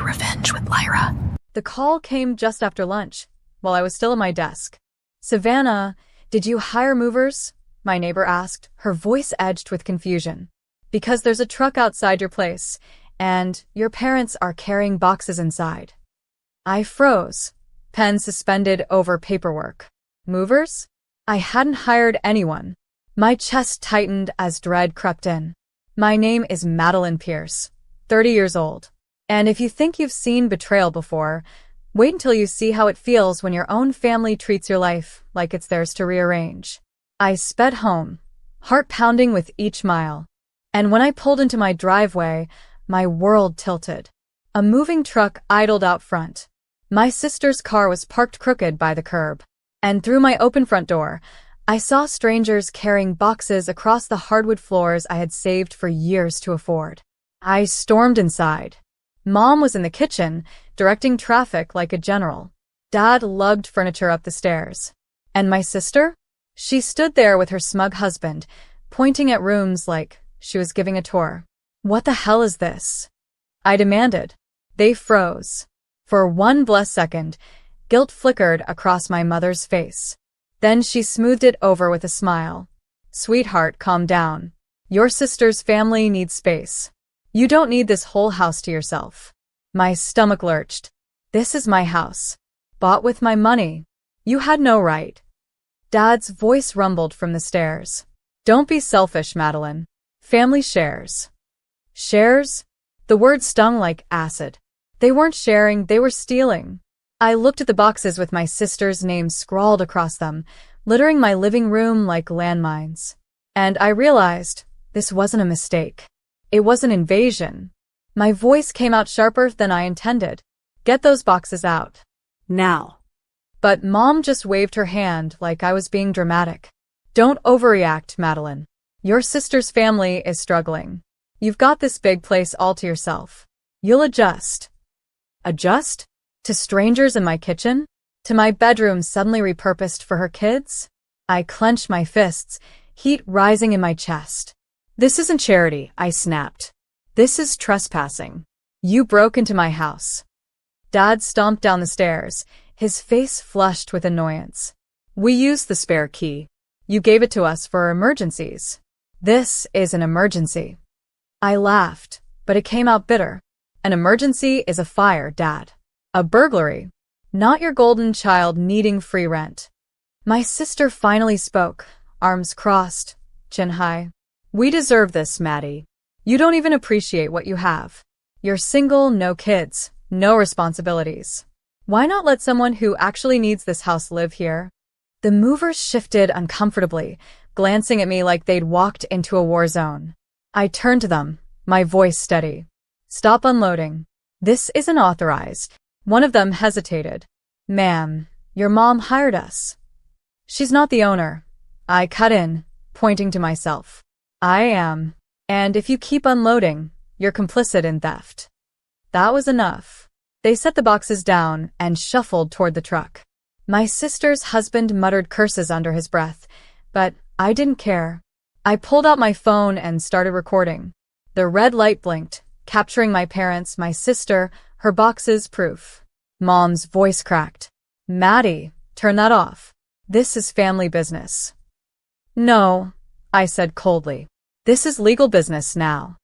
revenge with Lyra. The call came just after lunch, while I was still at my desk. Savannah, did you hire movers? My neighbor asked, her voice edged with confusion. Because there's a truck outside your place, and your parents are carrying boxes inside. I froze, pen suspended over paperwork. Movers? I hadn't hired anyone. My chest tightened as dread crept in. My name is Madeline Pierce, 30 years old. And if you think you've seen betrayal before, wait until you see how it feels when your own family treats your life like it's theirs to rearrange. I sped home, heart pounding with each mile. And when I pulled into my driveway, my world tilted. A moving truck idled out front. My sister's car was parked crooked by the curb. And through my open front door, I saw strangers carrying boxes across the hardwood floors I had saved for years to afford. I stormed inside. Mom was in the kitchen, directing traffic like a general. Dad lugged furniture up the stairs. And my sister? She stood there with her smug husband, pointing at rooms like she was giving a tour. What the hell is this? I demanded. They froze. For one blessed second, guilt flickered across my mother's face. Then she smoothed it over with a smile. Sweetheart, calm down. Your sister's family needs space. You don't need this whole house to yourself. My stomach lurched. This is my house. Bought with my money. You had no right. Dad's voice rumbled from the stairs. Don't be selfish, Madeline. Family shares. Shares? The word stung like acid. They weren't sharing, they were stealing. I looked at the boxes with my sister's name scrawled across them, littering my living room like landmines. And I realized this wasn't a mistake. It was an invasion. My voice came out sharper than I intended. Get those boxes out. Now. But Mom just waved her hand like I was being dramatic. Don't overreact, Madeline. Your sister's family is struggling. You've got this big place all to yourself. You'll adjust. Adjust? To strangers in my kitchen? To my bedroom suddenly repurposed for her kids? I clenched my fists, heat rising in my chest. This isn't charity, I snapped. This is trespassing. You broke into my house. Dad stomped down the stairs, his face flushed with annoyance. We used the spare key. You gave it to us for emergencies. This is an emergency. I laughed, but it came out bitter. An emergency is a fire, Dad. A burglary. Not your golden child needing free rent. My sister finally spoke, arms crossed, chin high. We deserve this, Maddie. You don't even appreciate what you have. You're single, no kids, no responsibilities. Why not let someone who actually needs this house live here? The movers shifted uncomfortably, glancing at me like they'd walked into a war zone. I turned to them, my voice steady. Stop unloading. This isn't authorized. One of them hesitated. Ma'am, your mom hired us. She's not the owner. I cut in, pointing to myself. I am. And if you keep unloading, you're complicit in theft. That was enough. They set the boxes down and shuffled toward the truck. My sister's husband muttered curses under his breath, but I didn't care. I pulled out my phone and started recording. The red light blinked, capturing my parents, my sister, her boxes, proof. Mom's voice cracked. Maddie, turn that off. This is family business. No, I said coldly. This is legal business now.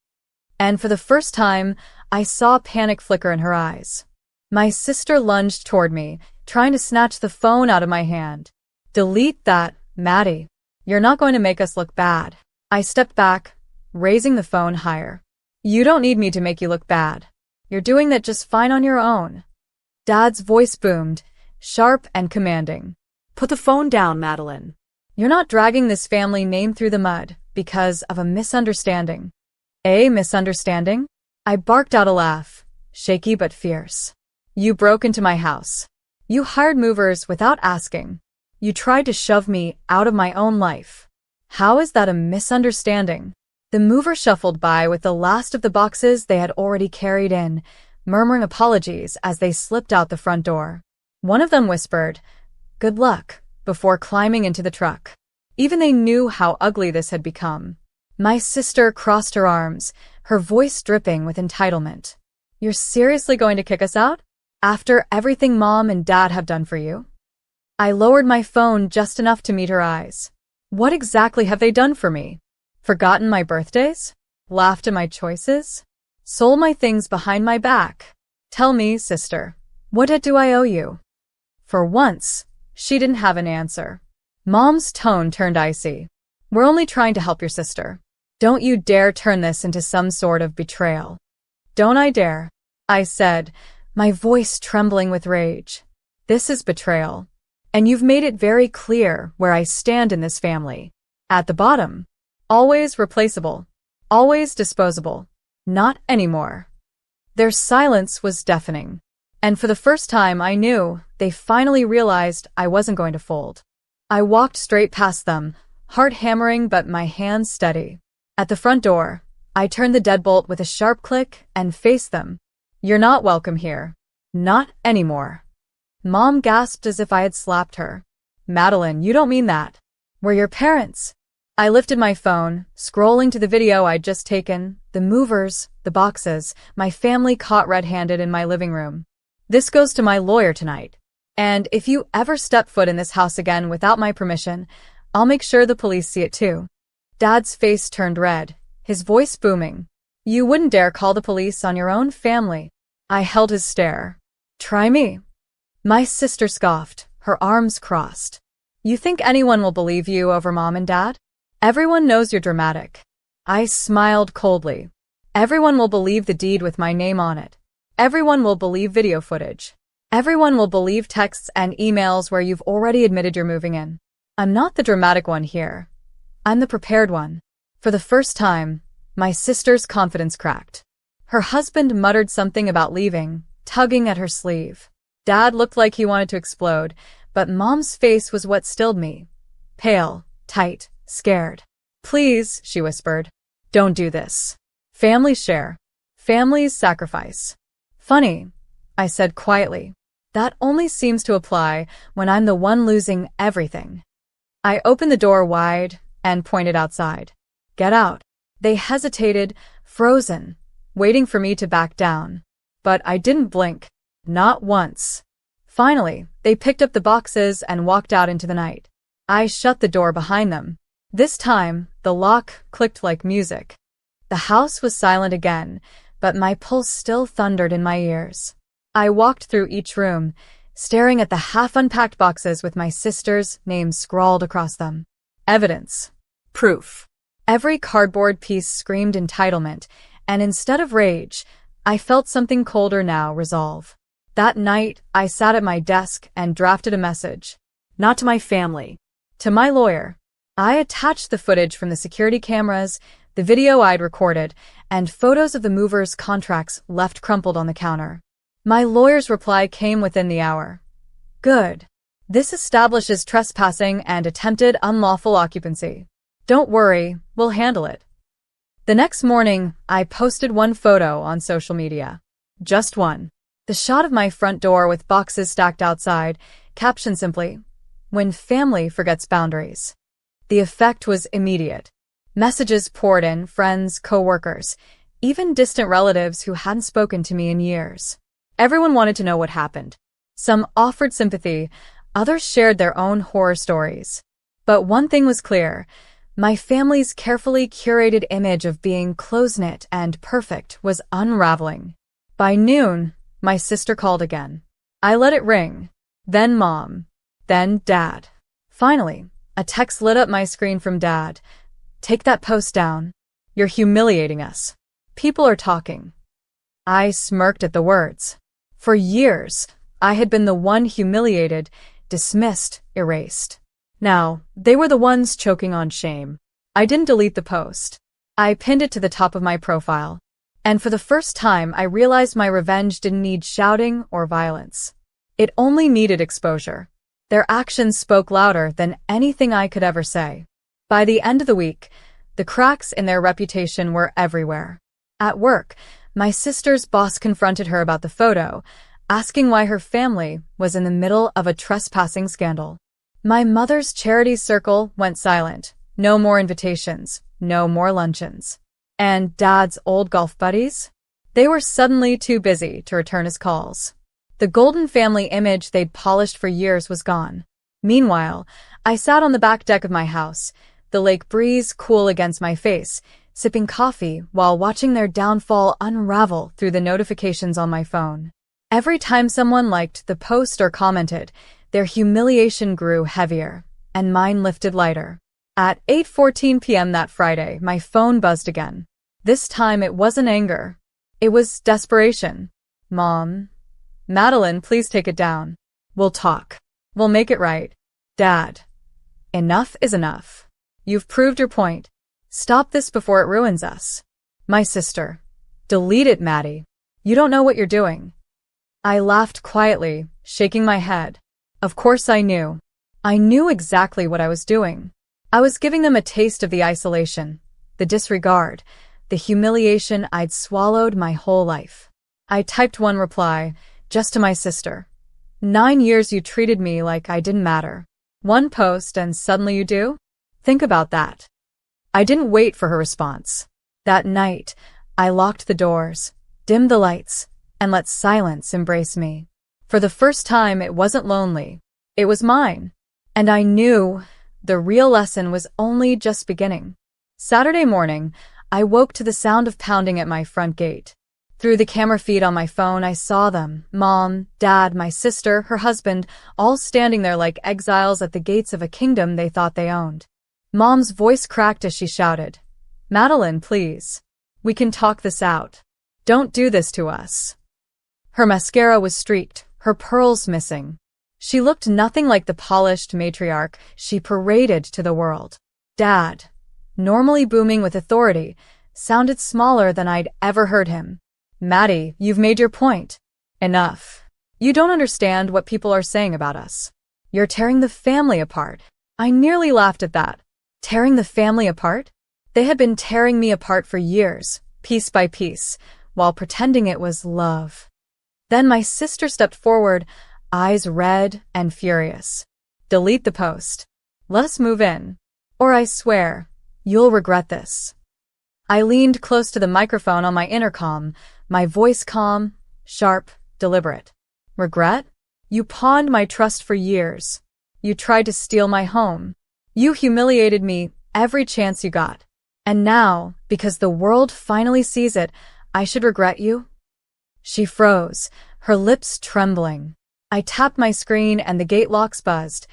And for the first time, I saw panic flicker in her eyes. My sister lunged toward me, trying to snatch the phone out of my hand. Delete that, Maddie. You're not going to make us look bad. I stepped back, raising the phone higher. You don't need me to make you look bad. You're doing that just fine on your own. Dad's voice boomed, sharp and commanding. Put the phone down, Madeline. You're not dragging this family name through the mud because of a misunderstanding. A misunderstanding? I barked out a laugh, shaky but fierce. You broke into my house. You hired movers without asking. You tried to shove me out of my own life. How is that a misunderstanding? The mover shuffled by with the last of the boxes they had already carried in, murmuring apologies as they slipped out the front door. One of them whispered, "Good luck," before climbing into the truck. Even they knew how ugly this had become. My sister crossed her arms, her voice dripping with entitlement. You're seriously going to kick us out? After everything Mom and Dad have done for you? I lowered my phone just enough to meet her eyes. What exactly have they done for me? Forgotten my birthdays? Laughed at my choices? Sold my things behind my back? Tell me, sister, what debt do I owe you? For once, she didn't have an answer. Mom's tone turned icy. We're only trying to help your sister. Don't you dare turn this into some sort of betrayal. Don't I dare? I said, my voice trembling with rage. This is betrayal. And you've made it very clear where I stand in this family. At the bottom. Always replaceable. Always disposable. Not anymore. Their silence was deafening. And for the first time I knew they finally realized I wasn't going to fold. I walked straight past them, heart hammering but my hands steady. At the front door, I turned the deadbolt with a sharp click and faced them. You're not welcome here. Not anymore. Mom gasped as if I had slapped her. Madeline, you don't mean that. We're your parents. I lifted my phone, scrolling to the video I'd just taken, the movers, the boxes, my family caught red-handed in my living room. This goes to my lawyer tonight. And if you ever step foot in this house again without my permission, I'll make sure the police see it too. Dad's face turned red, his voice booming. You wouldn't dare call the police on your own family. I held his stare. Try me. My sister scoffed, her arms crossed. You think anyone will believe you over Mom and Dad? Everyone knows you're dramatic. I smiled coldly. Everyone will believe the deed with my name on it. Everyone will believe video footage. Everyone will believe texts and emails where you've already admitted you're moving in. I'm not the dramatic one here. I'm the prepared one. For the first time, my sister's confidence cracked. Her husband muttered something about leaving, tugging at her sleeve. Dad looked like he wanted to explode, but Mom's face was what stilled me. Pale, tight, scared. Please, she whispered. Don't do this. Families share. Families sacrifice. Funny, I said quietly. That only seems to apply when I'm the one losing everything. I opened the door wide and pointed outside. Get out. They hesitated, frozen, waiting for me to back down. But I didn't blink. Not once. Finally, they picked up the boxes and walked out into the night. I shut the door behind them. This time, the lock clicked like music. The house was silent again, but my pulse still thundered in my ears. I walked through each room, staring at the half-unpacked boxes with my sister's name scrawled across them. Evidence. Proof. Every cardboard piece screamed entitlement, and instead of rage, I felt something colder now, resolve. That night, I sat at my desk and drafted a message. Not to my family. To my lawyer. I attached the footage from the security cameras, the video I'd recorded, and photos of the movers' contracts left crumpled on the counter. My lawyer's reply came within the hour. Good. This establishes trespassing and attempted unlawful occupancy. Don't worry, we'll handle it. The next morning, I posted one photo on social media. Just one. The shot of my front door with boxes stacked outside, captioned simply, "When family forgets boundaries." The effect was immediate. Messages poured in, friends, co-workers, even distant relatives who hadn't spoken to me in years. Everyone wanted to know what happened. Some offered sympathy, others shared their own horror stories. But one thing was clear. My family's carefully curated image of being close-knit and perfect was unraveling. By noon, my sister called again. I let it ring. Then Mom. Then Dad. Finally, a text lit up my screen from Dad. Take that post down. You're humiliating us. People are talking. I smirked at the words. For years, I had been the one humiliated, dismissed, erased. Now, they were the ones choking on shame. I didn't delete the post. I pinned it to the top of my profile. And for the first time, I realized my revenge didn't need shouting or violence. It only needed exposure. Their actions spoke louder than anything I could ever say. By the end of the week, the cracks in their reputation were everywhere. At work, my sister's boss confronted her about the photo, asking why her family was in the middle of a trespassing scandal. My mother's charity circle went silent. No more invitations, no more luncheons. And Dad's old golf buddies? They were suddenly too busy to return his calls. The golden family image they'd polished for years was gone. Meanwhile, I sat on the back deck of my house, the lake breeze cool against my face, sipping coffee while watching their downfall unravel through the notifications on my phone. Every time someone liked the post or commented, their humiliation grew heavier, and mine lifted lighter. At 8:14 p.m. that Friday, my phone buzzed again. This time it wasn't anger. It was desperation. Mom. Madeline, please take it down. We'll talk. We'll make it right. Dad. Enough is enough. You've proved your point. Stop this before it ruins us. My sister. Delete it, Maddie. You don't know what you're doing. I laughed quietly, shaking my head. Of course I knew. I knew exactly what I was doing. I was giving them a taste of the isolation, the disregard, the humiliation I'd swallowed my whole life. I typed one reply, just to my sister. 9 years you treated me like I didn't matter. One post and suddenly you do? Think about that. I didn't wait for her response. That night, I locked the doors, dimmed the lights, and let silence embrace me. For the first time, it wasn't lonely. It was mine. And I knew the real lesson was only just beginning. Saturday morning, I woke to the sound of pounding at my front gate. Through the camera feed on my phone, I saw them, Mom, Dad, my sister, her husband, all standing there like exiles at the gates of a kingdom they thought they owned. Mom's voice cracked as she shouted, Madeline, please. We can talk this out. Don't do this to us. Her mascara was streaked, her pearls missing. She looked nothing like the polished matriarch she paraded to the world. Dad, normally booming with authority, sounded smaller than I'd ever heard him. Maddie, you've made your point. Enough. You don't understand what people are saying about us. You're tearing the family apart. I nearly laughed at that. Tearing the family apart? They had been tearing me apart for years, piece by piece, while pretending it was love. Then my sister stepped forward, eyes red and furious. Delete the post. Let us move in. Or I swear, you'll regret this. I leaned close to the microphone on my intercom, my voice calm, sharp, deliberate. Regret? You pawned my trust for years. You tried to steal my home. You humiliated me every chance you got. And now, because the world finally sees it, I should regret you? She froze, her lips trembling. I tapped my screen and the gate locks buzzed,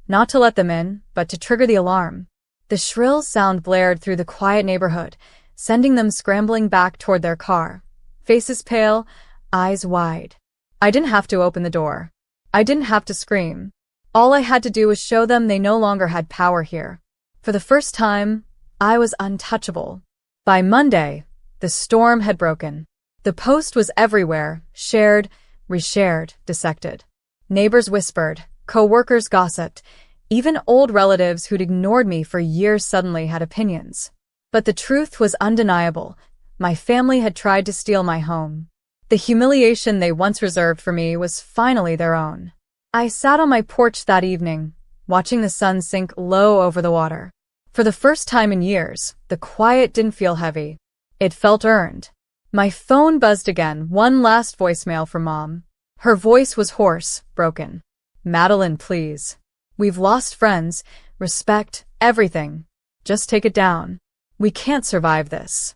not to let them in, but to trigger the alarm. The shrill sound blared through the quiet neighborhood, sending them scrambling back toward their car. Faces pale, eyes wide. I didn't have to open the door. I didn't have to scream. All I had to do was show them they no longer had power here. For the first time, I was untouchable. By Monday, the storm had broken. The post was everywhere, shared, reshared, dissected. Neighbors whispered, co-workers gossiped, even old relatives who'd ignored me for years suddenly had opinions. But the truth was undeniable. My family had tried to steal my home. The humiliation they once reserved for me was finally their own. I sat on my porch that evening, watching the sun sink low over the water. For the first time in years, the quiet didn't feel heavy. It felt earned. My phone buzzed again, one last voicemail from Mom. Her voice was hoarse, broken. Madeline, please. We've lost friends, respect, everything. Just take it down. We can't survive this.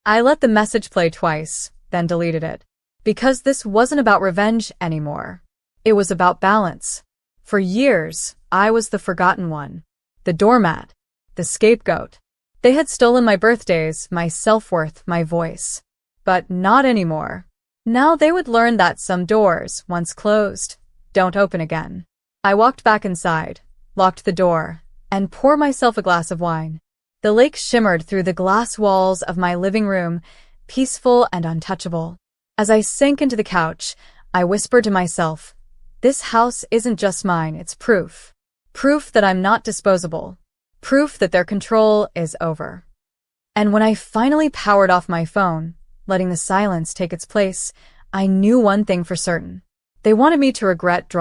I let the message play twice, then deleted it. Because this wasn't about revenge anymore. It was about balance. For years, I was the forgotten one. The doormat. The scapegoat. They had stolen my birthdays, my self-worth, my voice. But not anymore. Now they would learn that some doors, once closed, don't open again. I walked back inside, locked the door, and poured myself a glass of wine. The lake shimmered through the glass walls of my living room, peaceful and untouchable. As I sank into the couch, I whispered to myself, this house isn't just mine, it's proof. Proof that I'm not disposable. Proof that their control is over. And when I finally powered off my phone, letting the silence take its place, I knew one thing for certain. They wanted me to regret drawing